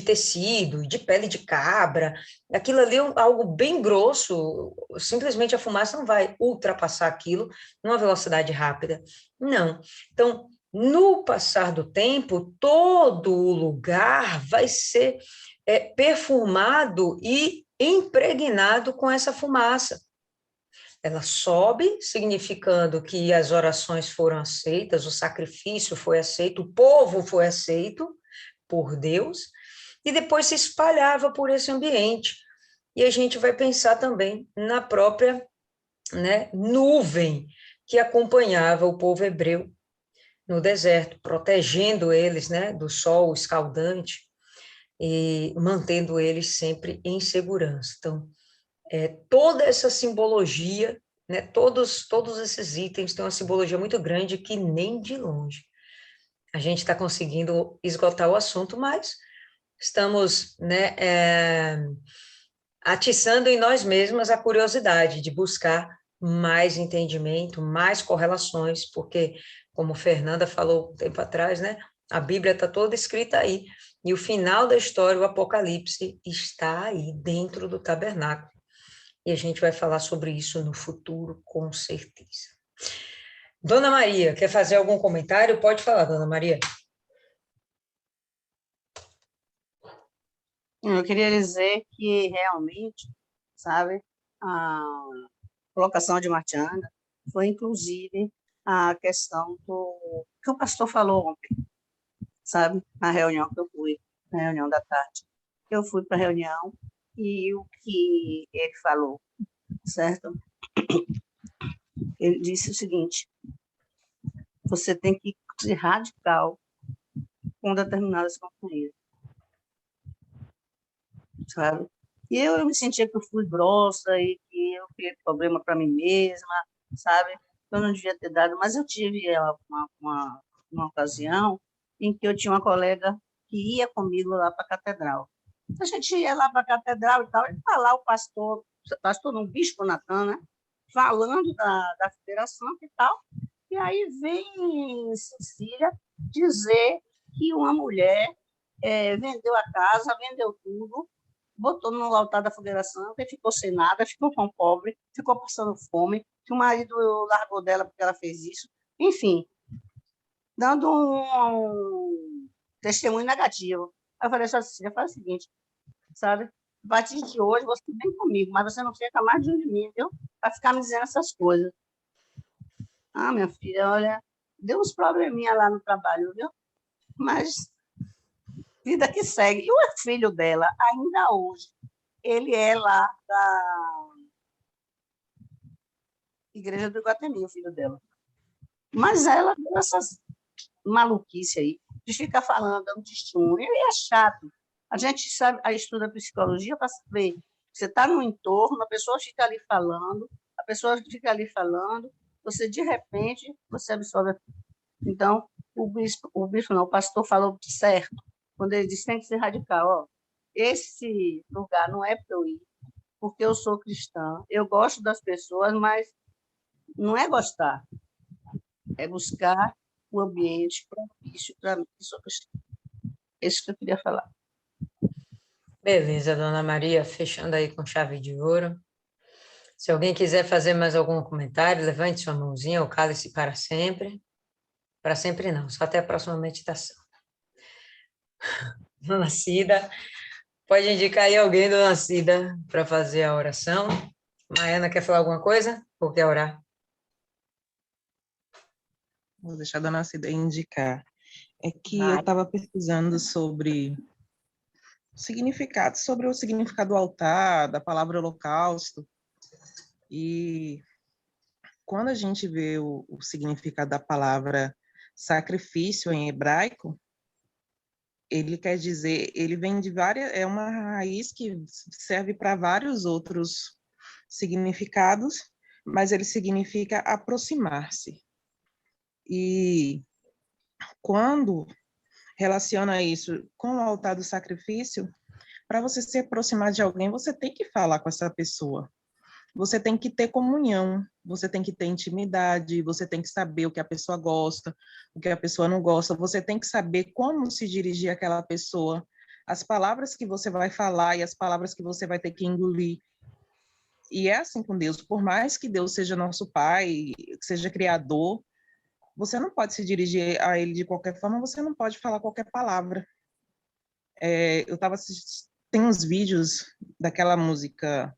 tecido, de pele de cabra, aquilo ali é algo bem grosso, simplesmente a fumaça não vai ultrapassar aquilo numa velocidade rápida, não. Então, no passar do tempo, todo o lugar vai ser perfumado e impregnado com essa fumaça. Ela sobe, significando que as orações foram aceitas, o sacrifício foi aceito, o povo foi aceito por Deus, e depois se espalhava por esse ambiente. E a gente vai pensar também na própria, né, nuvem que acompanhava o povo hebreu no deserto, protegendo eles, né, do sol escaldante e mantendo eles sempre em segurança. Então, toda essa simbologia, né, todos esses itens têm uma simbologia muito grande que nem de longe a gente está conseguindo esgotar o assunto, mas estamos, né, atiçando em nós mesmos a curiosidade de buscar mais entendimento, mais correlações, porque, como Fernanda falou um tempo atrás, né, a Bíblia está toda escrita aí, e o final da história, o Apocalipse, está aí dentro do tabernáculo. E a gente vai falar sobre isso no futuro, com certeza. Dona Maria, quer fazer algum comentário? Pode falar, Dona Maria. Eu queria dizer que realmente, sabe, a colocação de Martiana foi inclusive a questão do que o pastor falou ontem, sabe, na reunião que eu fui, na reunião da tarde. Eu fui para a reunião e o que ele falou, certo? Ele disse o seguinte: você tem que ser radical com determinadas companhias, sabe? E eu me sentia que eu fui grossa e que eu criei problema para mim mesma, sabe? Eu não devia ter dado, mas eu tive uma ocasião em que eu tinha uma colega que ia comigo lá para a catedral. A gente ia lá para a catedral e tal, e está lá o pastor não, o bispo Natan, né? Falando da federação e tal, e aí vem Cecília dizer que uma mulher vendeu a casa, vendeu tudo, botou no altar da federação, que ficou sem nada, ficou com pobre, ficou passando fome, que o marido largou dela porque ela fez isso. Enfim, dando um testemunho negativo. Aí eu falei, só Cecília, faz o seguinte, sabe? A partir de hoje você vem comigo, mas você não fica mais de mim, viu? Para ficar me dizendo essas coisas. Ah, minha filha, olha, deu uns probleminha lá no trabalho, viu? Mas vida que segue. E o filho dela, ainda hoje, ele é lá da Igreja do Iguatemi, o filho dela. Mas ela deu essas maluquices aí, de ficar falando, dando testemunho, e é chato. A gente sabe, a estuda psicologia para saber. Você está no entorno, a pessoa fica ali falando, você, de repente, você absorve. Então, o pastor falou certo, quando ele disse que tem que ser radical. Ó, esse lugar não é para eu ir, porque eu sou cristã, eu gosto das pessoas, mas não é gostar, é buscar o ambiente propício para mim, que sou cristã. Isso que eu queria falar. Beleza, Dona Maria, fechando aí com chave de ouro. Se alguém quiser fazer mais algum comentário, levante sua mãozinha ou cale-se para sempre. Para sempre não, só até a próxima meditação. Dona Cida, pode indicar aí alguém, Dona Cida, para fazer a oração. Maiana, quer falar alguma coisa? Ou quer orar? Vou deixar a Dona Cida indicar. É que eu estava pesquisando sobre o significado do altar, da palavra holocausto, e quando a gente vê o significado da palavra sacrifício em hebraico, ele quer dizer, ele vem de é uma raiz que serve para vários outros significados, mas ele significa aproximar-se. E quando relaciona isso com o altar do sacrifício, para você se aproximar de alguém, você tem que falar com essa pessoa. Você tem que ter comunhão, você tem que ter intimidade, você tem que saber o que a pessoa gosta, o que a pessoa não gosta, você tem que saber como se dirigir àquela pessoa, as palavras que você vai falar e as palavras que você vai ter que engolir. E é assim com Deus, por mais que Deus seja nosso Pai, seja Criador, você não pode se dirigir a Ele de qualquer forma, você não pode falar qualquer palavra. Tem uns vídeos daquela música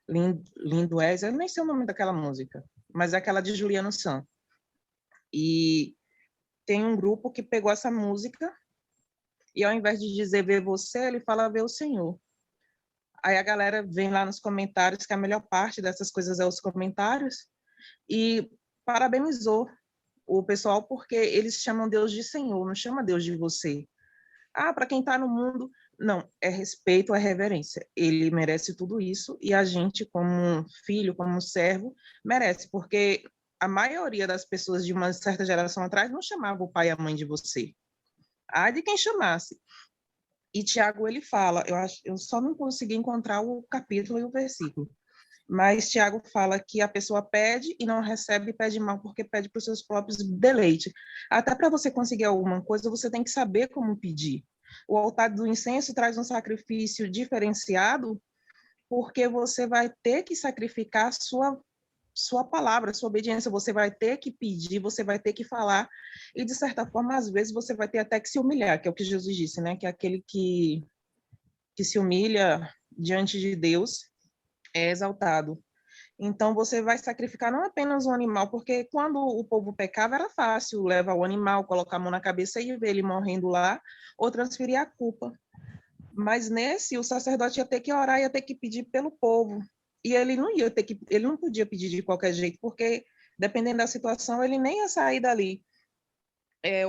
Lindo És, eu nem sei o nome daquela música, mas é aquela de Juliano Santos. E tem um grupo que pegou essa música e ao invés de dizer ver você, ele fala ver o Senhor. Aí a galera vem lá nos comentários, que a melhor parte dessas coisas é os comentários, e parabenizou o pessoal porque eles chamam Deus de Senhor, não chama Deus de você. Ah, para quem está no mundo, não, é respeito, é reverência. Ele merece tudo isso e a gente, como filho, como servo, merece, porque a maioria das pessoas de uma certa geração atrás não chamava o pai e a mãe de você. Ah, de quem chamasse. E Tiago, ele fala, eu só não consegui encontrar o capítulo e o versículo, mas Tiago fala que a pessoa pede e não recebe, pede mal porque pede para os seus próprios deleites. Até para você conseguir alguma coisa, você tem que saber como pedir. O altar do incenso traz um sacrifício diferenciado, porque você vai ter que sacrificar sua palavra, sua obediência, você vai ter que pedir, você vai ter que falar, e de certa forma, às vezes, você vai ter até que se humilhar, que é o que Jesus disse, né? Que é aquele que se humilha diante de Deus é exaltado. Então, você vai sacrificar não apenas um animal, porque quando o povo pecava era fácil levar o animal, colocar a mão na cabeça e ver ele morrendo lá, ou transferir a culpa. Mas nesse, o sacerdote ia ter que orar, ia ter que pedir pelo povo. E ele não podia pedir de qualquer jeito, porque dependendo da situação, ele nem ia sair dali.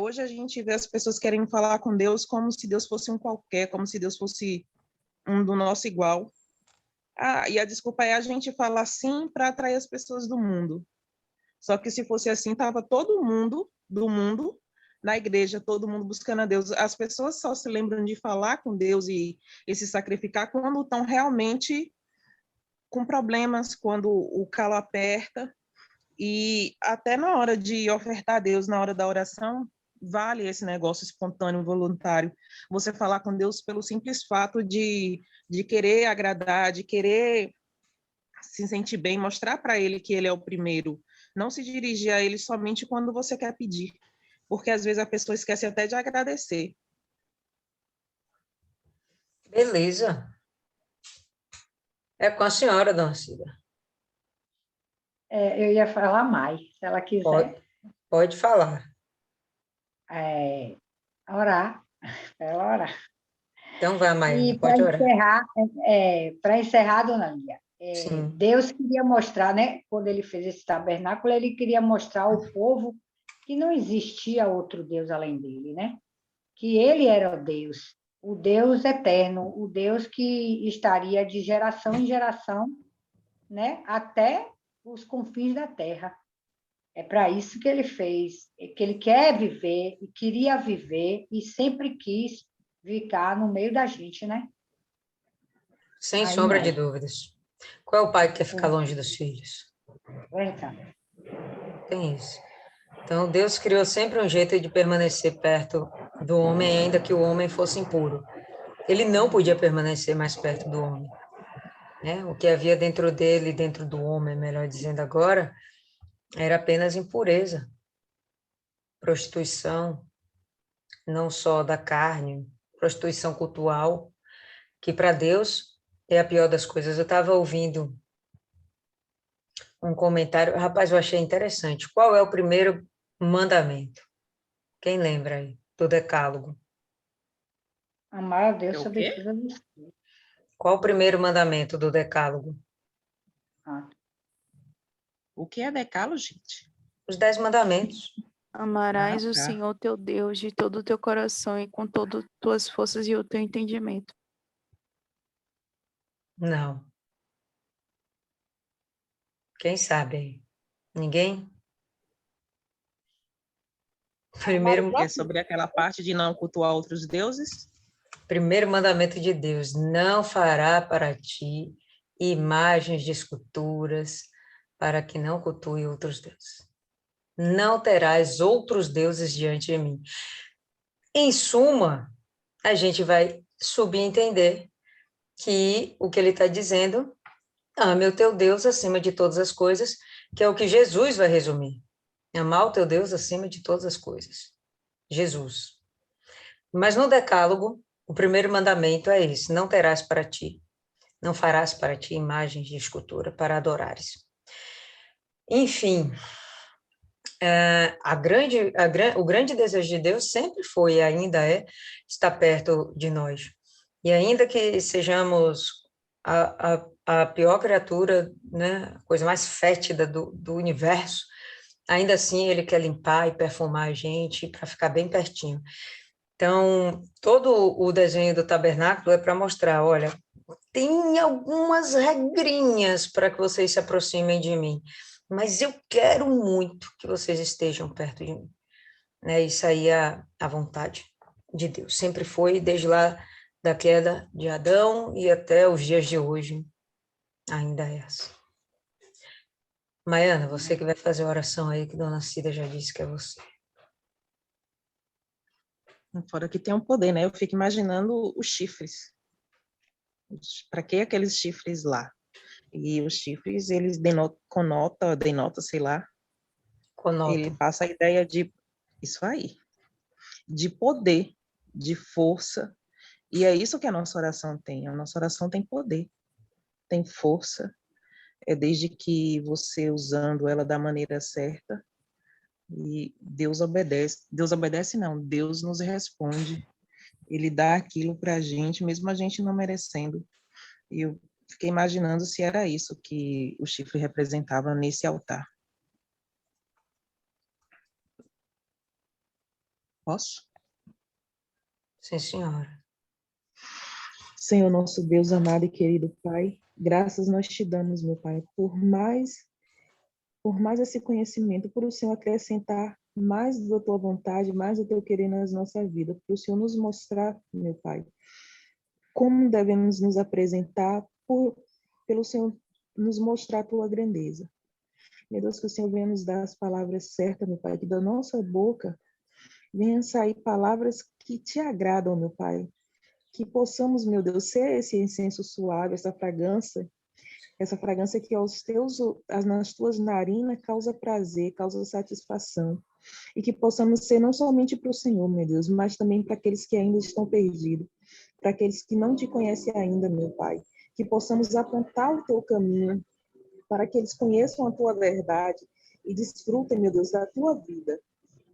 Hoje a gente vê as pessoas querendo falar com Deus como se Deus fosse um qualquer, como se Deus fosse um do nosso igual. E a desculpa é a gente falar sim para atrair as pessoas do mundo. Só que se fosse assim, estava todo mundo do mundo na igreja, todo mundo buscando a Deus. As pessoas só se lembram de falar com Deus e se sacrificar quando estão realmente com problemas, quando o calo aperta. E até na hora de ofertar a Deus, na hora da oração, vale esse negócio espontâneo, voluntário. Você falar com Deus pelo simples fato de querer agradar, de querer se sentir bem, mostrar para ele que ele é o primeiro. Não se dirigir a ele somente quando você quer pedir, porque às vezes a pessoa esquece até de agradecer. Beleza. É com a senhora, dona Cida. Eu ia falar mais, se ela quiser. Pode falar. Orar, ela orar. Então vai, Maia, E pode orar. para encerrar, dona Lia, Sim. Deus queria mostrar, né, quando ele fez esse tabernáculo, ele queria mostrar ao povo que não existia outro Deus além dele, né? Que ele era o Deus eterno, o Deus que estaria de geração em geração, né, até os confins da terra. É para isso que ele fez, que ele quer viver e queria viver e sempre quis ficar no meio da gente, né? Sem Aí sombra de nós. dúvidas. Qual é o pai que quer ficar longe dos filhos? Verdade. Tem isso. Então, Deus criou sempre um jeito de permanecer perto do homem, ainda que o homem fosse impuro. Ele não podia permanecer mais perto do homem, né? O que havia dentro dele, dentro do homem, melhor dizendo agora, era apenas impureza, prostituição, não só da carne, prostituição cultural, que para Deus é a pior das coisas. Eu estava ouvindo um comentário, rapaz, eu achei interessante. Qual é o primeiro mandamento? Quem lembra aí? Do Decálogo. Amar a Deus É o sobre quê? todas as coisas. Qual o primeiro mandamento do Decálogo? O que é decálogo, gente? Os 10 mandamentos. Amarás o Tá. Senhor teu Deus de todo o teu coração e com todas as tuas forças e o teu entendimento. Não. Quem sabe aí? Ninguém? É sobre aquela parte de não cultuar outros deuses? Primeiro mandamento de Deus: não fará para ti imagens de esculturas, para que não cultue outros deuses. Não terás outros deuses diante de mim. Em suma, a gente vai subentender que o que ele está dizendo, ame o teu Deus acima de todas as coisas, que é o que Jesus vai resumir. Amar o teu Deus acima de todas as coisas. Jesus. Mas no Decálogo, o primeiro mandamento é esse: não terás para ti, não farás para ti imagens de escultura para adorares. Enfim, o grande desejo de Deus sempre foi e ainda é estar perto de nós. E ainda que sejamos a pior criatura, né, a coisa mais fétida do universo, ainda assim ele quer limpar e perfumar a gente para ficar bem pertinho. Então, todo o desenho do tabernáculo é para mostrar, olha, tem algumas regrinhas para que vocês se aproximem de mim, mas eu quero muito que vocês estejam perto de mim. Né? Isso aí é a vontade de Deus. Sempre foi, desde lá da queda de Adão e até os dias de hoje, ainda é essa. Maiana, você que vai fazer a oração aí, que Dona Cida já disse que é você. Fora que tem um poder, né? Eu fico imaginando os chifres. Para que aqueles chifres lá? E os chifres, eles denota, sei lá, ele Conota. passa a ideia de isso aí, de poder, de força. E é isso que a nossa oração tem. A nossa oração tem poder, tem força. É desde que você usando ela da maneira certa, e Deus obedece. Deus obedece não, Deus nos responde. Ele dá aquilo para a gente, mesmo a gente não merecendo. E eu fiquei imaginando se era isso que o chifre representava nesse altar. Posso? Sim, senhora. Senhor nosso Deus amado e querido Pai, graças nós te damos, meu Pai, por mais esse conhecimento, por o Senhor acrescentar mais da tua vontade, mais do teu querer nas nossas vidas, por o Senhor nos mostrar, meu Pai, como devemos nos apresentar, pelo Senhor nos mostrar a tua grandeza. Meu Deus, que o Senhor venha nos dar as palavras certas, meu Pai, que da nossa boca venham sair palavras que te agradam, meu Pai. Que possamos, meu Deus, ser esse incenso suave, essa fragrância que nas tuas narinas causa prazer, causa satisfação. E que possamos ser não somente para o Senhor, meu Deus, mas também para aqueles que ainda estão perdidos, para aqueles que não te conhecem ainda, meu Pai. Que possamos apontar o teu caminho, para que eles conheçam a tua verdade e desfrutem, meu Deus, da tua vida.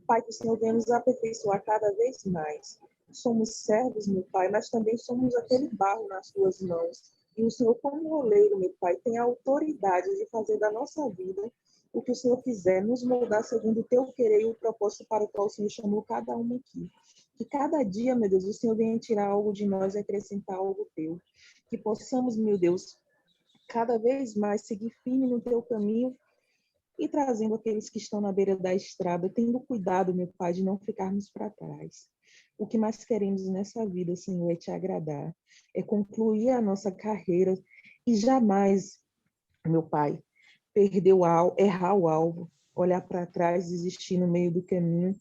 Pai, que o Senhor venha nos aperfeiçoar cada vez mais. Somos servos, meu Pai, mas também somos aquele barro nas tuas mãos. E o Senhor, como oleiro, meu Pai, tem a autoridade de fazer da nossa vida o que o Senhor quiser, nos moldar segundo o teu querer e o propósito para o qual o Senhor chamou cada um aqui. Que cada dia, meu Deus, o Senhor venha tirar algo de nós e acrescentar algo teu. Que possamos, meu Deus, cada vez mais seguir firme no teu caminho e trazendo aqueles que estão na beira da estrada, tendo cuidado, meu Pai, de não ficarmos para trás. O que mais queremos nessa vida, Senhor, é te agradar, é concluir a nossa carreira e jamais, meu Pai, errar o alvo, olhar para trás, desistir no meio do caminho.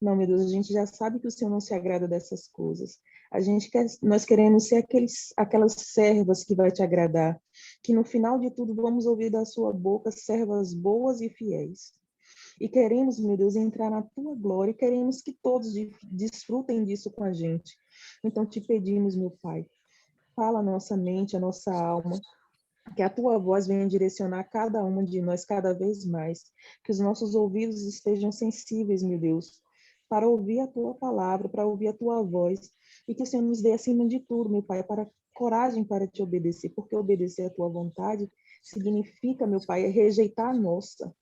Não, meu Deus, a gente já sabe que o Senhor não se agrada dessas coisas. Nós queremos ser aquelas servas que vai te agradar, que no final de tudo vamos ouvir da sua boca servas boas e fiéis. E queremos, meu Deus, entrar na tua glória e queremos que todos desfrutem disso com a gente. Então te pedimos, meu Pai, fala a nossa mente, a nossa alma, que a tua voz venha direcionar cada uma de nós cada vez mais, que os nossos ouvidos estejam sensíveis, meu Deus, para ouvir a tua palavra, para ouvir a tua voz, e que o Senhor nos dê acima de tudo, meu Pai, para coragem para te obedecer, porque obedecer a tua vontade significa, meu Pai, rejeitar a nossa.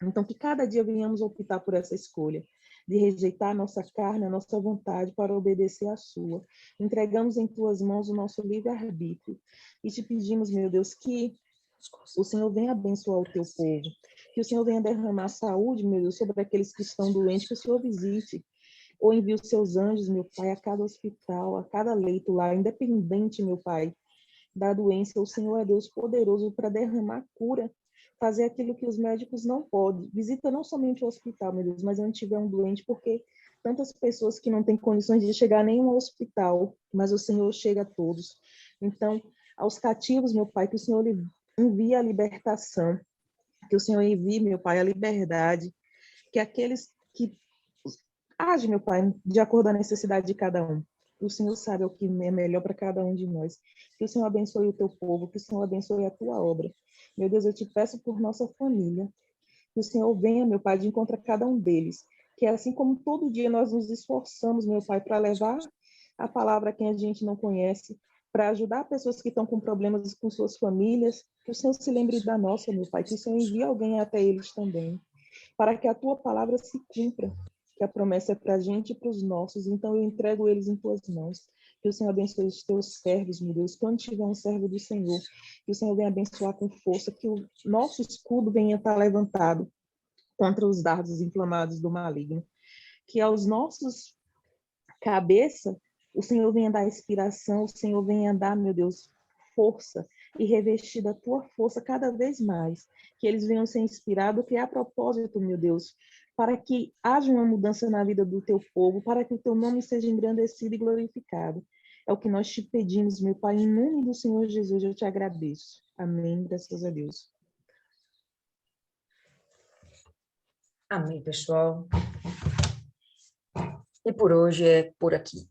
Então, que cada dia venhamos optar por essa escolha, de rejeitar a nossa carne, a nossa vontade, para obedecer à sua. Entregamos em tuas mãos o nosso livre-arbítrio e te pedimos, meu Deus, que o Senhor venha abençoar o teu povo, que o Senhor venha derramar saúde, meu Deus, sobre aqueles que estão doentes, que o Senhor visite, ou envie os seus anjos, meu Pai, a cada hospital, a cada leito lá, independente, meu Pai, da doença. O Senhor é Deus poderoso para derramar cura, fazer aquilo que os médicos não podem. Visita não somente o hospital, meu Deus, mas onde tiver um doente, porque tantas pessoas que não têm condições de chegar nem ao hospital, mas o Senhor chega a todos. Então, aos cativos, meu Pai, que o Senhor envie a libertação, que o Senhor envie, meu Pai, a liberdade, que aqueles que agem, meu Pai, de acordo com a necessidade de cada um. O Senhor sabe o que é melhor para cada um de nós. Que o Senhor abençoe o teu povo, que o Senhor abençoe a tua obra. Meu Deus, eu te peço por nossa família, que o Senhor venha, meu Pai, de encontro a cada um deles. Que assim como todo dia nós nos esforçamos, meu Pai, para levar a palavra a quem a gente não conhece, para ajudar pessoas que estão com problemas com suas famílias, que o Senhor se lembre da nossa, meu Pai, que o Senhor envie alguém até eles também, para que a tua palavra se cumpra, que a promessa é para a gente e para os nossos. Então eu entrego eles em tuas mãos. Que o Senhor abençoe os teus servos, meu Deus. Quando tiver um servo do Senhor, que o Senhor venha abençoar com força, que o nosso escudo venha estar levantado contra os dardos inflamados do maligno. Que aos nossos cabeça O Senhor venha dar inspiração, o Senhor venha dar, meu Deus, força e revestir da tua força cada vez mais. Que eles venham ser inspirados, criar propósito, meu Deus, para que haja uma mudança na vida do teu povo, para que o teu nome seja engrandecido e glorificado. É o que nós te pedimos, meu Pai, em nome do Senhor Jesus, eu te agradeço. Amém, graças a Deus. Amém, pessoal. E por hoje é por aqui.